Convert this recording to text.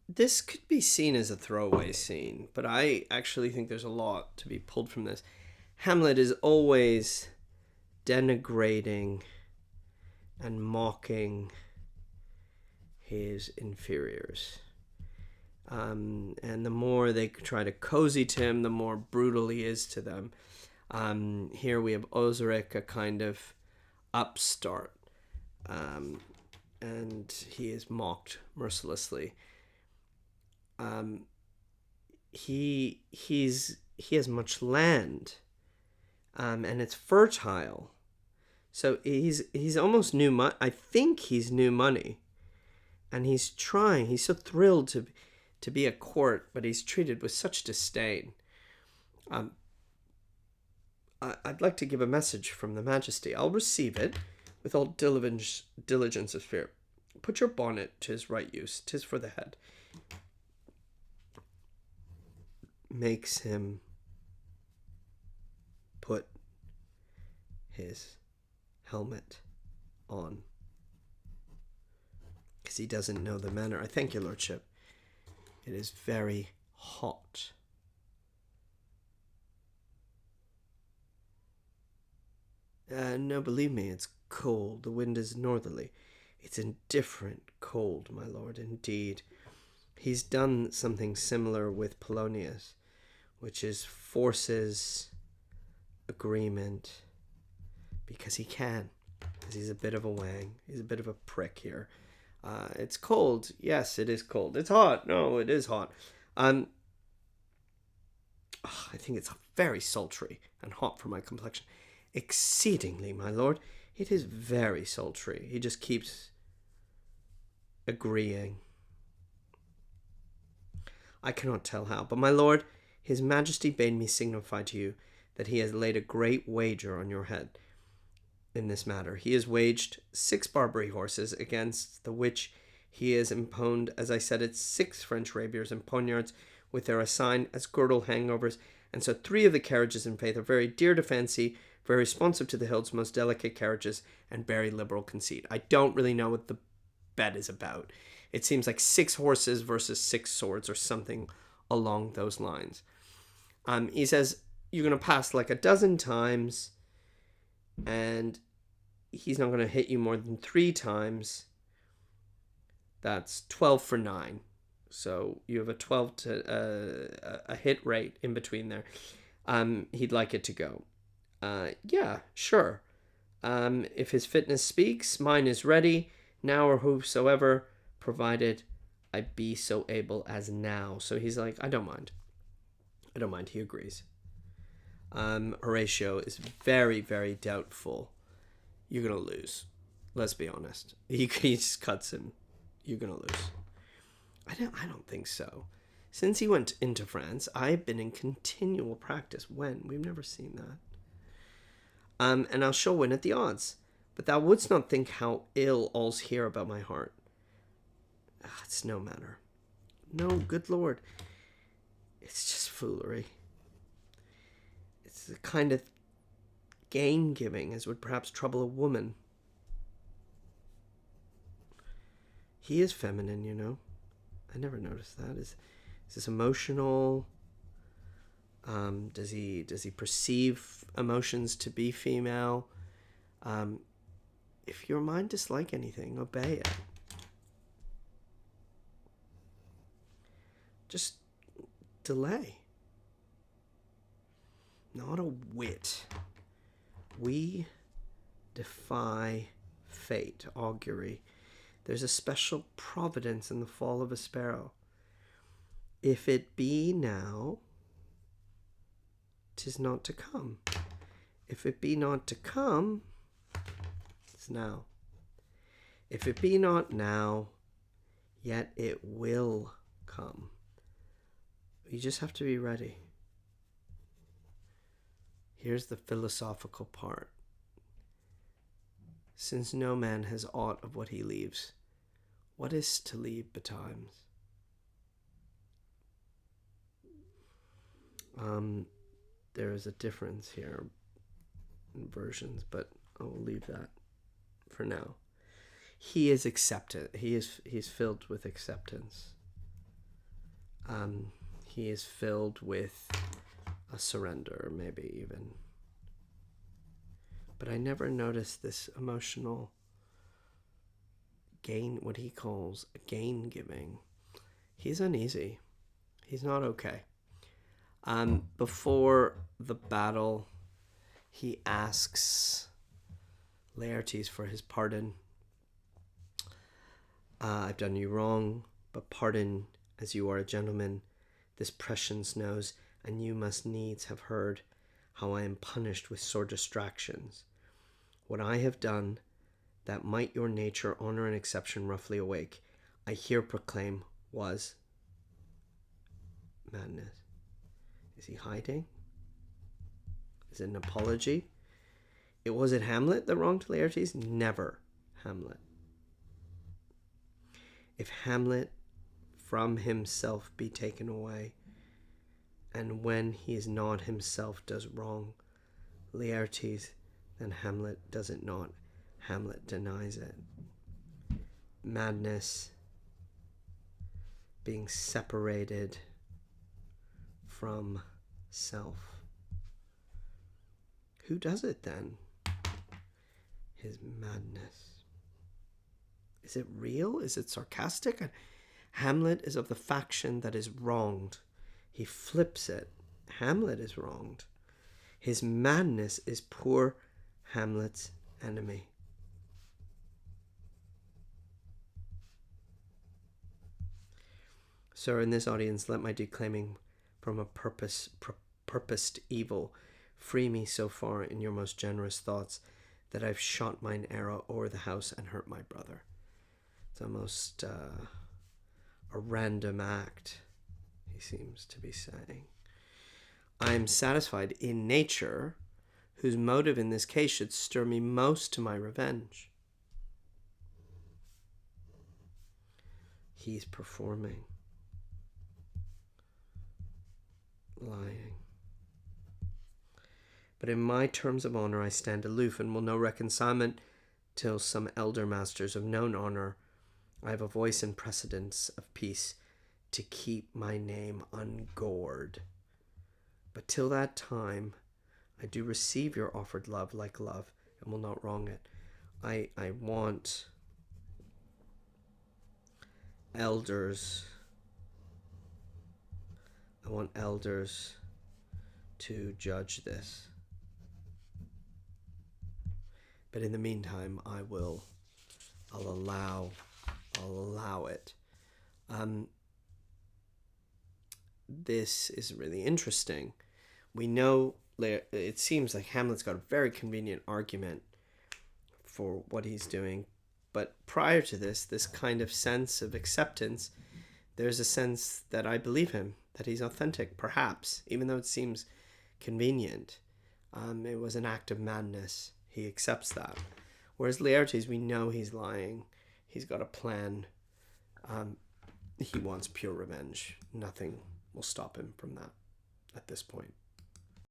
This could be seen as a throwaway scene, but I actually think there's a lot to be pulled from this. Hamlet is always denigrating and mocking his inferiors. And the more they try to cozy to him, the more brutal he is to them. Here we have Osric, a kind of upstart, and he is mocked mercilessly. He has much land, and it's fertile. So he's almost new money. I think he's new money, and he's trying. He's so thrilled to be at court, but he's treated with such disdain. I'd like to give a message from the Majesty. I'll receive it with all diligence of spirit. Put your bonnet to his right use. 'Tis for the head. Makes him put his helmet on, because he doesn't know the manner. I thank your lordship. It is very hot. No, believe me, it's cold. The wind is northerly. It's indifferent cold, my lord, indeed. He's done something similar with Polonius, which is forces agreement because he can. Because he's a bit of a wang. He's a bit of a prick here. It's cold. Yes, it is cold. It's hot. No, it is hot. I think it's very sultry and hot for my complexion. Exceedingly, my lord. It is very sultry. He just keeps agreeing. I cannot tell how, but my lord, his majesty bade me signify to you that he has laid a great wager on your head in this matter. He has waged 6 Barbary horses, against the which he has imponed, as I said, it's 6 French rapiers and poniards, with their assign as girdle hangovers, and so 3 of the carriages in faith are very dear to fancy, very responsive to the hild's most delicate carriages, and very liberal conceit. I don't really know what the bet is about. It seems like 6 horses versus 6 swords or something along those lines. He says you're going to pass like a dozen times, and he's not going to hit you more than 3 times. That's 12 for 9. So you have a 12 to a hit rate in between there. He'd like it to go. Yeah, sure. If his fitness speaks, mine is ready now or whosoever, provided I be so able as now. So he's like, I don't mind. He agrees. Horatio is very, very doubtful. You're gonna lose. Let's be honest. He just cuts him. You're gonna lose. I don't think so. Since he went into France, I've been in continual practice. When? We've never seen that. And I shall win at the odds. But thou wouldst not think how ill all's here about my heart. It's no matter. No, good lord. It's just foolery. It's the kind of gain-giving as would perhaps trouble a woman. He is feminine, you know. I never noticed that. Is this emotional? Does he perceive emotions to be female? If your mind dislike anything, obey it. Just delay. Not a whit. We defy fate, augury. There's a special providence in the fall of a sparrow. If it be now, 'tis not to come. If it be not to come, it's now. If it be not now, yet it will come. You just have to be ready. Here's the philosophical part. Since no man has aught of what he leaves, what is to leave betimes? There is a difference here in versions, but I'll leave that for now. He is accepted. He's filled with acceptance. He is filled with a surrender, maybe even. But I never noticed this emotional gain, what he calls gain giving. He's uneasy. He's not okay. Before the battle, he asks Laertes for his pardon. I've done you wrong, but pardon as you are a gentleman. This prescience knows, and you must needs have heard how I am punished with sore distractions. What I have done, that might your nature, honour, and exception roughly awake, I here proclaim was madness. Is he hiding? Is it an apology? Was it Hamlet that wronged Laertes? Never Hamlet. If Hamlet from himself be taken away, and when he is not himself does wrong Laertes, then Hamlet does it not. Hamlet denies it. Madness, being separated from self. Who does it then? His madness. Is it real? Is it sarcastic? Hamlet is of the faction that is wronged. He flips it. Hamlet is wronged. His madness is poor Hamlet's enemy. Sir, in this audience, let my declaiming from a purposed evil free me so far in your most generous thoughts that I've shot mine arrow o'er the house and hurt my brother. It's almost a random act, he seems to be saying. I am satisfied in nature, whose motive in this case should stir me most to my revenge. He's performing. Lying. But in my terms of honour I stand aloof, and will no reconcilement till some elder masters of known honour. I have a voice in precedence of peace to keep my name ungored. But till that time I do receive your offered love like love, and will not wrong it. I want elders. I want elders to judge this. But in the meantime, I'll allow it. This is really interesting. We know it seems like Hamlet's got a very convenient argument for what he's doing. But prior to this kind of sense of acceptance, there's a sense that I believe him, that he's authentic, perhaps, even though it seems convenient. It was an act of madness. He accepts that. Whereas Laertes, we know he's lying. He's got a plan. He wants pure revenge. Nothing will stop him from that at this point.